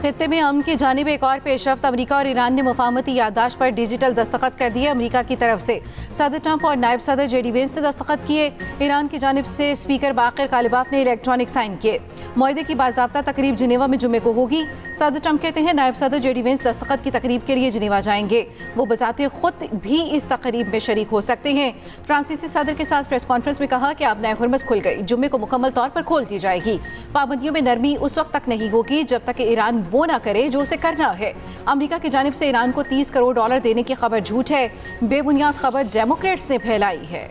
खित्ते में अमन की जानिब एक और पेशरफ्त। अमरीका और ईरान ने मुफाहमती याददाश्त पर डिजिटल दस्तखत कर दिए। अमरीका की तरफ से सदर ट्रंप और नायब सदर जेडी वेंस ने दस्तखत किए। ईरान की जानिब से स्पीकर बाकिर कालिबाफ ने इलेक्ट्रॉनिक साइन किए। मुआहदे की बाज़ाब्ता तकरीब जिनेवा में जुमे को होगी। सदर ट्रंप कहते हैं नायब सदर जेडी वेंस दस्तखत की तकरीब के लिए जिनेवा जाएंगे। वो बजाते खुद भी इस तकरीब में शरीक हो सकते हैं। फ्रांसीसी सदर के साथ प्रेस कॉन्फ्रेंस में कहा कि अब नए हुरमस खुल गई, जुम्मे को मुकम्मल तौर पर खोल दी जाएगी। पाबंदियों में नरमी उस वक्त तक नहीं होगी जब तक कि ईरान वो ना करे जो उसे करना है। अमेरिका की जानिब से ईरान को $30 करोड़ देने की खबर झूठ है। बेबुनियाद खबर डेमोक्रेट्स ने फैलाई है।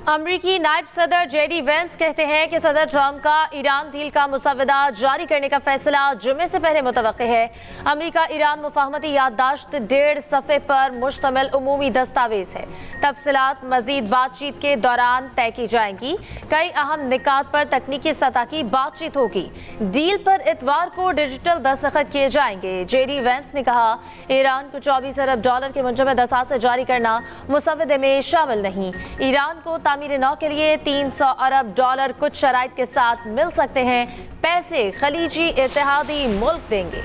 अमरीकी नायब सदर जेडी वेंस कहते हैं कि सदर ट्रंप का ईरान डील का मुसव्वदा जारी करने का फैसला जुमे से पहले मुतवक्के है। अमरीका ईरान मुफाहमती याददाश्त 1.5 सफ़े पर मुश्तमिल उमूमी दस्तावेज है। तफसीलात मजीद बातचीत के दौरान तय की जाएंगी। कई अहम निकात पर तकनीकी सतह की बातचीत होगी। डील पर इतवार को डिजिटल दस्तखत किए जाएंगे। जेडी वेंस ने कहा, ईरान को $24 अरब के मुंजमद असासे जारी करना मुसव्वदे में शामिल नहीं। ईरान को तामीर नौ के लिए $300 अरब कुछ शराइत के साथ मिल सकते हैं। पैसे खलीजी इत्तेहादी मुल्क देंगे।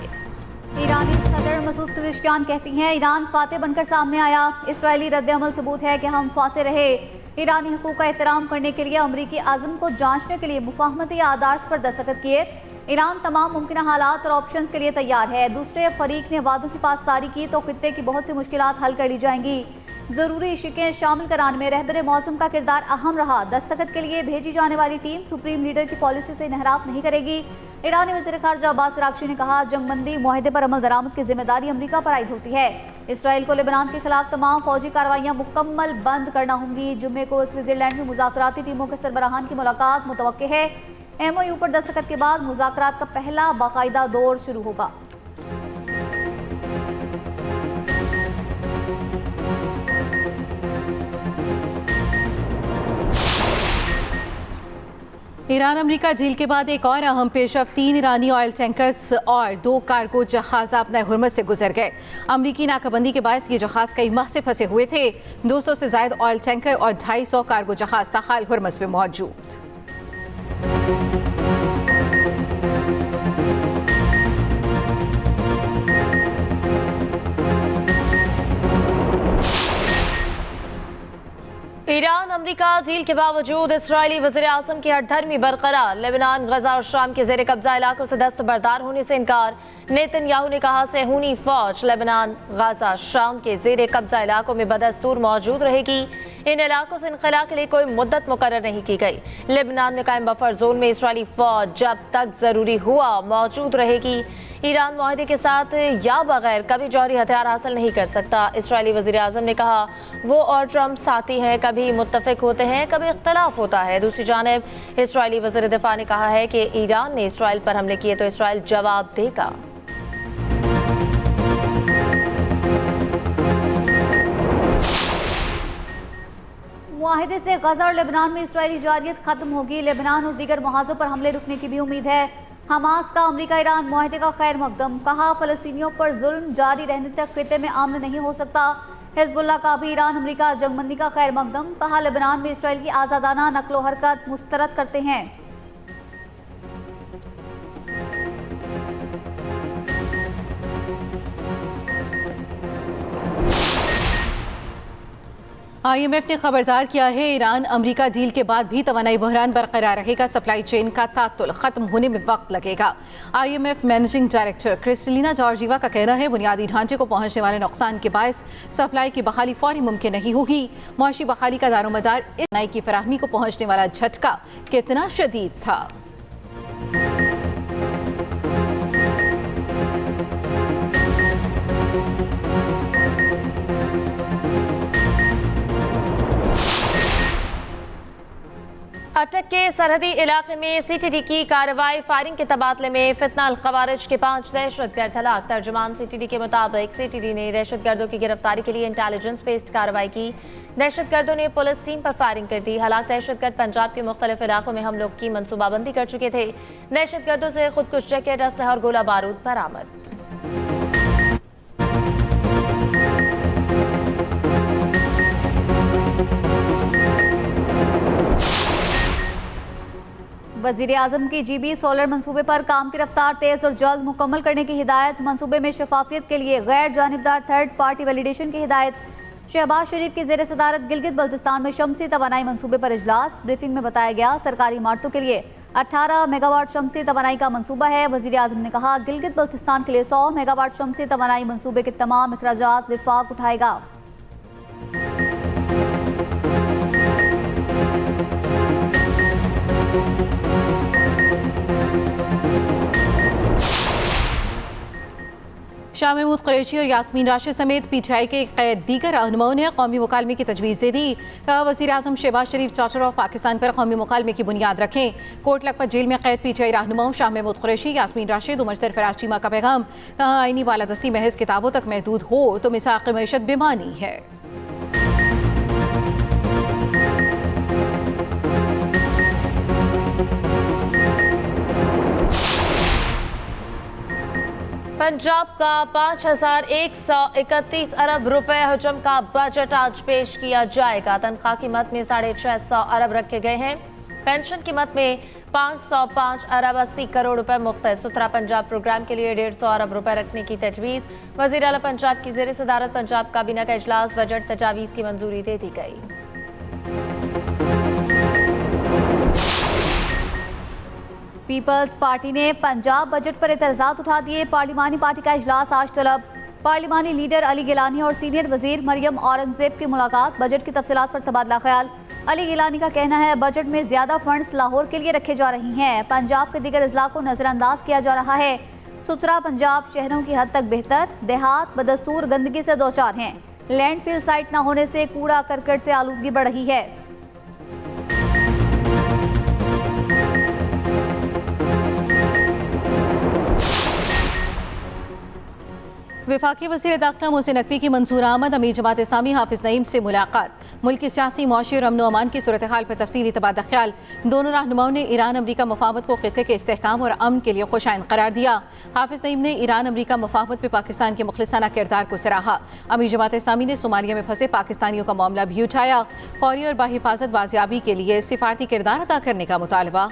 ईरानी सदर मसूद पेज़ेश्कियान कहती हैं, ईरान फातेह बनकर सामने आया। इस्राएली रद्द-ए-अमल सबूत है कि हम फातेह रहे। ईरानी हुकूक का एहतराम करने के लिए अमरीकी आज़म को जांचने के लिए मुफाहमती याददाश्त पर दस्तखत किए। ईरान तमाम मुमकिन हालात और ऑप्शंस के लिए तैयार है। दूसरे फरीक ने वादों की पासदारी की तो खित्ते की बहुत सी मुश्किलात हल कर ली जाएंगी। ज़रूरी शिकें शामिल कराने में रहबर मौसम का किरदार अहम रहा। दस्तखत के लिए भेजी जाने वाली टीम सुप्रीम लीडर की पॉलिसी से इनहराफ नहीं करेगी। ईरानी वज़ीर ख़ारिजा अब्बास अराग़ची ने कहा, जंगबंदी मुआहदे पर अमल दरामद की जिम्मेदारी अमरीका पर आयद होती है। इसराइल को लेबनान के खिलाफ तमाम फौजी कार्रवाइयाँ मुकम्मल बंद करना होंगी। जुम्मे को स्विट्ज़रलैंड में मुज़ाकराती टीमों के सरबराहान की मुलाकात मुतवक्के है। MOU पर दस्तखत के बाद मुज़ाकरात का पहला बाकायदा दौर शुरू होगा। ईरान अमेरिका डील के बाद एक और अहम पेशरफ्त, 3 ईरानी ऑयल टैंकर्स और 2 कार्गो जहाज अपने हुरमत से गुजर गए। अमरीकी नाकाबंदी के बायस ये जहाज कई माह से फंसे हुए थे। 200 से ज्यादा ऑयल टैंकर और 250 कार्गो जहाज ताहाल हुरमत में मौजूद। ईरान अमरीका डील के बावजूद इसराइली वज़ीर आज़म की हठधर्मी बरकरार। लेबनान, गजा और शाम के ज़ेर कब्जा इलाकों से दस्तबरदार होने से इनकार। नेतन्याहू ने कहा, सेहूनी फौज लेबनान, गजा, शाम के ज़ेर कब्जा इलाकों में बदस्तूर मौजूद रहेगी। इन इलाकों से इनखला के लिए कोई मुद्दत मुकर्रर नहीं की गई। लेबनान में कायम बफर जोन में इसराइली फौज जब तक जरूरी हुआ मौजूद रहेगी। ईरान मुआहदे के साथ या बगैर कभी जौहरी हथियार हासिल नहीं कर सकता। इसराइली वज़ीर आज़म ने कहा, वो और ट्रंप साथी हैं, कभी मुत्तफिक होते हैं, कभी इख्तलाफ होता है। दूसरी जानिब इसराइली वज़ीर दिफा ने कहा है कि ईरान ने इसराइल पर हमले किए तो इसराइल जवाब देगा। मुआहदे से गजा और लेबनान में इसराइली जारियत खत्म होगी। लेबनान और दीगर मुहाजों पर हमले रुकने की भी उम्मीद है। हमास का अमरीका ईरान मुआहदे का खैर मकदम। कहा, फ़लस्तीनियों पर जुल्म जारी रहने तक खित्ते में अमन नहीं हो सकता। हिज़्बुल्लाह का भी ईरान अमरीका जंगबंदी का खैर मकदम। कहा, लेबनान में इसराइल की आज़ादाना नकलो हरकत मुस्तरद करते हैं। IMF ने खबरदार किया है, ईरान अमेरिका डील के बाद भी तवानाई बहरान बरकरार रहेगा। सप्लाई चेन का तातुल खत्म होने में वक्त लगेगा। IMF managing director Kristalina Georgieva का कहना है, बुनियादी ढांचे को पहुंचने वाले नुकसान के बायस सप्लाई की बहाली फौरी मुमकिन नहीं होगी। मुआशी बहाली का दारोमदार इस की फराहमी को पहुंचने वाला झटका कितना शदीद था। अटक के सरहदी इलाके में CTD की कार्रवाई। फायरिंग के तबादले में फितना अल खवारिज के 5 दहशतगर्द हलाक। तर्जुमान CTD के मुताबिक CTD ने दहशतगर्दों की गिरफ्तारी के लिए इंटेलिजेंस बेस्ड कार्रवाई की। दहशतगर्दों ने पुलिस टीम पर फायरिंग कर दी। हलाक दहशतगर्द पंजाब के मुख्तलिफ इलाकों में हमलों की मनसूबाबंदी कर चुके थे। दहशतगर्दों से खुदकुश जैकेट, असलहा और गोला बारूद बरामद। वजीर आजम की GB सोलर मंसूबे पर काम की रफ्तार तेज और जल्द मुकम्मल करने की हिदायत। मंसूबे में शफाफियत के लिए गैर जानिबदार थर्ड पार्टी वैलिडेशन की हिदायत। शहबाज शरीफ की ज़ेर सदारत गिलगित बल्तिस्तान में शमसी तवानाई मंसूबे पर इजलास। ब्रीफिंग में बताया गया सरकारी इमारतों के लिए 18 मेगावाट शमसी तवानाई का मंसूबा है। वजीर आजम ने कहा गिलगित बल्तिस्तान के लिए 100 मेगावाट शमसी तवानाई मंसूबे के तमाम अखराजात विफाक उठाएगा। शाह महमूद कुरैशी और यास्मीन राशिद समेत PTI के दीगर रहनुमाओं ने कौमी मुकालमे की तजवीज़ दे दी। कहा वज़ीर आज़म शहबाज शरीफ चार्टर ऑफ पाकिस्तान पर कौमी मुकालमे की बुनियाद रखें। कोट लखपत जेल में कैद PTI रहनुमाओं शाह महमूद कुरैशी, यास्मीन राशिद, उमर सरफराज चीमा का पैगाम। कहा आईनी बालादस्ती महज किताबों तक महदूद हो तो मिसाक़ मईशत बेमानी है। पंजाब का 5,131 अरब रुपए हुजम का बजट आज पेश किया जाएगा। तनख्वाह की मद में 650 अरब रखे गए हैं। पेंशन की मद में 505 अरब 80 करोड़ रुपए मुख्तस। सुथरा पंजाब प्रोग्राम के लिए 150 अरब रुपए रखने की तजवीज़। वज़ीर आला पंजाब की ज़ेर सदारत पंजाब काबीना का इजलास। बजट तजावीज़ की मंजूरी दे दी गई। पीपल्स पार्टी ने पंजाब बजट पर एतराज़ात उठा दिए। पार्लिमानी पार्टी का इजलास आज तलब। पार्लिमानी लीडर अली गिलानी और सीनियर वजीर मरियम औरंगजेब की मुलाकात। बजट की तफसीलात पर तबादला ख्याल। अली गिलानी का कहना है बजट में ज्यादा फंड्स लाहौर के लिए रखे जा रही हैं। पंजाब के दीगर अजला को नजरअंदाज किया जा रहा है। सुथरा पंजाब शहरों की हद तक बेहतर। देहात बदस्तूर गंदगी से दो चार हैं। लैंडफिल साइट न होने से कूड़ा करकट से आलूदगी बढ़ रही है। वफाकी वज़ीर दाखिला मोहसिन नकवी की मंसूर आमद। अमीर जमात इस्लामी हाफिज नईम से मुलाकात। मुल्क की सियासी, मुआशी और अमन व अमान की सूरत हाल पर तफसीली तबादला ख्याल। दोनों रहनुमाओं ने ईरान अमरीका मफाहमत को खित्ते के इस्तेहकाम और अमन के लिए खुशाइन करार दिया। हाफिज नईम ने ईरान अमरीका मफाहमत में पाकिस्तान के मुखलिसाना किरदार को सराहा। अमीर जमात इस्लामी ने सोमालिया में फंसे पाकिस्तानियों का मामला भी उठाया। फौरी और बाहिफाजत बाजियाबी के लिए सिफारती किरदार अदा करने का मुतालबा।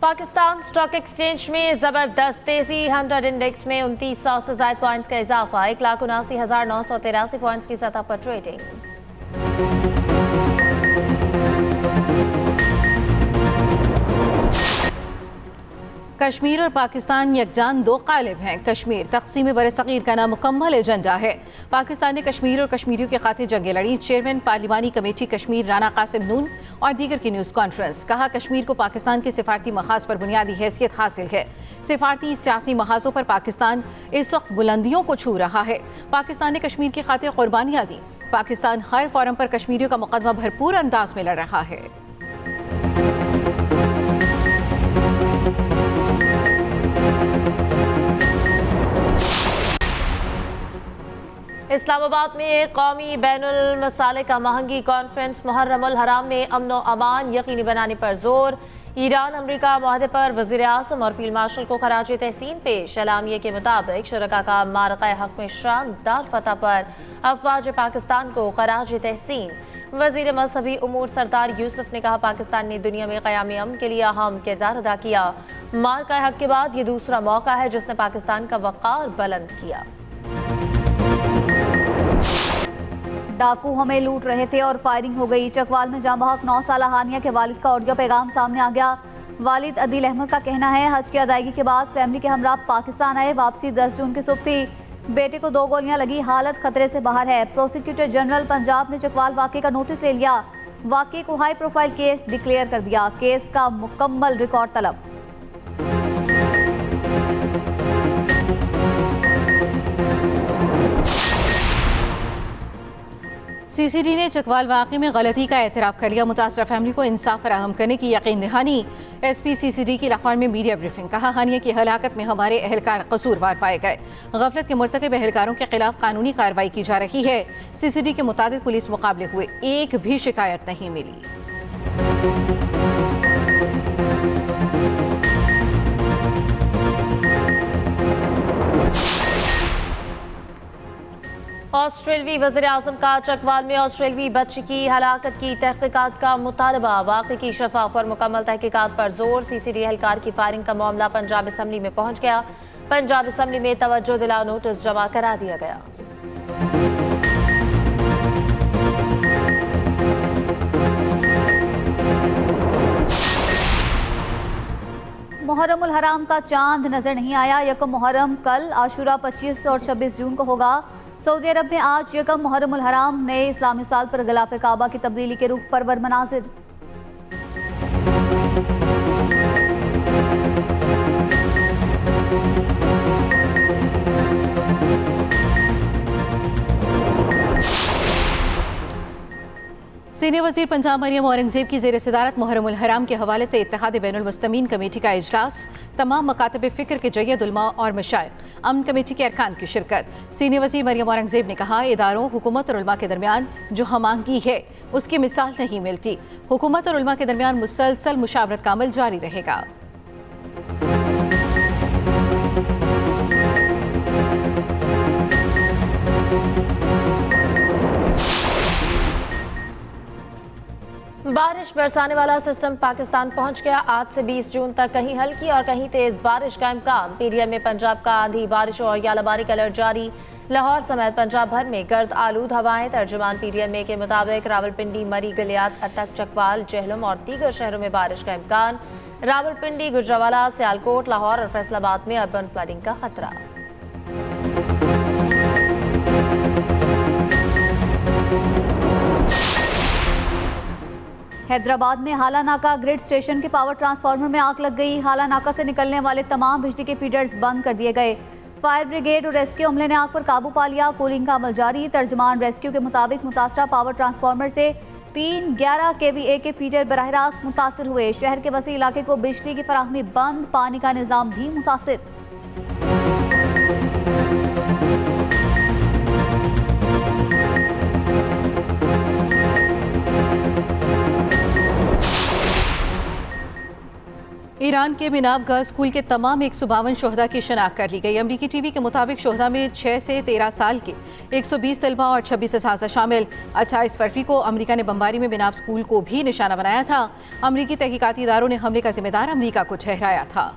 पाकिस्तान स्टॉक एक्सचेंज में जबरदस्त तेजी। 100 इंडेक्स में 2900 से ज्यादा पॉइंट्स का इजाफा। 1,79,983 पॉइंट्स की सतह पर ट्रेडिंग। कश्मीर और पाकिस्तान यकजान दो कालिब हैं। कश्मीर तक़सीम बरसग़ीर का नामुकम्मल एजेंडा है। पाकिस्तान ने कश्मीर और कश्मीरियों के खातिर जंगें लड़ी। चेयरमैन पार्लिमानी कमेटी कश्मीर राना कासिम नून और दीगर की न्यूज़ कॉन्फ्रेंस। कहा कश्मीर को पाकिस्तान के सिफारती मखाज़ पर बुनियादी हैसियत हासिल है। सिफारती सियासी मखाज़ों पर पाकिस्तान इस वक्त बुलंदियों को छू रहा है। पाकिस्तान ने कश्मीर की खातिर कुर्बानियाँ दी। पाकिस्तान हर फोरम पर कश्मीरियों का मुकदमा भरपूर अंदाज में लड़ रहा है। इस्लामाबाद में एक कौमी बैनुल मसाले का महंगी कॉन्फ्रेंस। मुहर्रमुल हराम में अमन व अमान यकीनी बनाने पर जोर। ईरान अमरीका माहदे पर वज़ीर आज़म और फील्ड मार्शल को खराज तहसीन पेश। एलामिये के मुताबिक शुरका का मारक़े हक में शानदार फतह पर अफवाज पाकिस्तान को खराज तहसीन। वज़ीर मजहबी उमूर सरदार यूसुफ ने कहा पाकिस्तान ने दुनिया में क़याम अमन के लिए अहम किरदार अदा किया। मारक़े हक के बाद ये दूसरा मौका है जिसने पाकिस्तान का वक़ार बुलंद किया। डाकू हमें लूट रहे थे और फायरिंग हो गई। चकवाल में जाँ बहक 9 साल हानिया के वालिद का ऑडियो पैगाम सामने आ गया। वालिद अदील अहमद का कहना है हज की अदायगी के बाद फैमिली के हमरा पाकिस्तान आए। वापसी 10 जून की सुबह थी। बेटे को 2 गोलियां लगी। हालत खतरे से बाहर है। प्रोसिक्यूटर जनरल पंजाब ने चकवाल वाक़े का नोटिस ले लिया। वाक़े को हाई प्रोफाइल केस डिक्लेयर कर दिया। केस का मुकम्मल रिकॉर्ड तलब। CCD ने चकवाल वाक़े में गलती का एतराफ़ कर लिया। मुतासरा फैमिली को इंसाफ फराहम करने की यकीन दहानी। SP CCD की लाहौर में मीडिया ब्रीफिंग। कहा हानिया की हलाकत में हमारे एहलकार कसूरवार पाए गए। गफलत के मुर्तकिब एहलकारों के खिलाफ कानूनी कार्रवाई की जा रही है। CCD के मुताबिक पुलिस मुकाबले हुए एक भी शिकायत नहीं मिली। ऑस्ट्रेलियाई वज़ीर आज़म का चकवाल में ऑस्ट्रेलियाई बच्ची की हलाकत की तहकीकात का मुतालबा। वाक़े की शफाफ और मुकम्मल तहकीकात पर जोर। CCD एहलकार की फायरिंग का मामला पंजाब असम्बली में पहुंच गया। पंजाब असम्बली में तवज्जो दिला नोटिस जमा करा दिया गया। मुहर्रम उल हराम का चांद नजर नहीं आया। यकम मुहर्रम कल, आशूरा 25 और 26 जून को होगा। सऊदी अरब में आज यकम मुहर्रम उल हराम नए इस्लामी साल पर गिलाफ काबा की तब्दीली के रुख पर मनाजिर। सीनियर वजीर पंजाब मरियम औरंगजेब की ज़ेर सदारत मुहर्रम उल हराम के हवाले से इत्तेहाद बैनुल मुस्तमीन कमेटी का इजलास। तमाम मकातब फ़िक्र के जय्यद उलमा और मशाइख, अमन कमेटी के अरकान की शिरकत। सीनियर वजीर मरियम औरंगजेब ने कहा, इदारों, हुकूमत और उलमा के दरमियान जो हमांगी है उसकी मिसाल नहीं मिलती। हुकूमत और उलमा के दरमियान मुसलसल मुशावरत का अमल जारी रहेगा। बारिश बरसाने वाला सिस्टम पाकिस्तान पहुंच गया। आज से 20 जून तक कहीं हल्की और कहीं तेज बारिश का इम्कान। PDM में पंजाब का आंधी, बारिश और यालाबारी का अलर्ट जारी। लाहौर समेत पंजाब भर में गर्द आलूद हवाएं। तर्जुमान PDM के मुताबिक रावलपिंडी, मरी, गलियात, अटक, चकवाल, जहलम और दीगर शहरों में बारिश का इम्कान। रावलपिंडी, गुजरावाला, सियालकोट, लाहौर और फैसलाबाद में अर्बन फ्लडिंग का खतरा। हैदराबाद में हाला नाका ग्रिड स्टेशन के पावर ट्रांसफार्मर में आग लग गई। हाला नाका से निकलने वाले तमाम बिजली के फीडर्स बंद कर दिए गए। फायर ब्रिगेड और रेस्क्यू अमले ने आग पर काबू पा लिया। कूलिंग का अमल जारी। तर्जमान रेस्क्यू के मुताबिक मुतासरा पावर ट्रांसफार्मर से 3 11 kVA के फीडर बराह रास्त मुतासर हुए। शहर के वसी इलाके को बिजली की फराहमी बंद, पानी का निज़ाम भी मुतासर। ईरान के मिनाबगढ़ स्कूल के तमाम 152 शोहदा की शनाख्त कर ली गई। अमरीकी टीवी के मुताबिक शोहदा में 6 से 13 साल के 120 तलबा और 26 असातिज़ा शामिल। 28 फरवरी को अमरीका ने बमबारी में मिनाब स्कूल को भी निशाना बनाया था। अमरीकी तहकीकाती इदारों ने हमले का जिम्मेदार अमरीका को ठहराया था।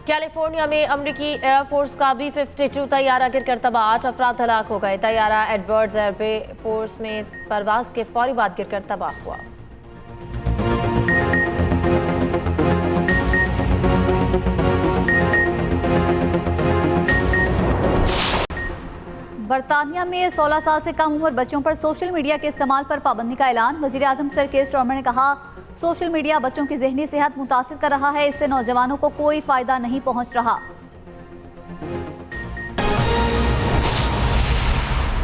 कैलिफोर्निया में अमरीकी एयरफोर्स का B-52 तैयारा गिरकर तबाह। 8 अफराद हलाक हो गए। तैयारा एडवर्ड्स एयरफोर्स में परवाज के फौरी बाद गिरकर तबाह हुआ। बरतानिया में 16 साल से कम उम्र बच्चों पर सोशल मीडिया के इस्तेमाल पर पाबंदी का ऐलान। वज़ीर आज़म सर केयर स्टारमर ने कहा, सोशल मीडिया बच्चों की ज़हनी सेहत मुतासिर कर रहा है। इससे नौजवानों को कोई फ़ायदा नहीं पहुंच रहा।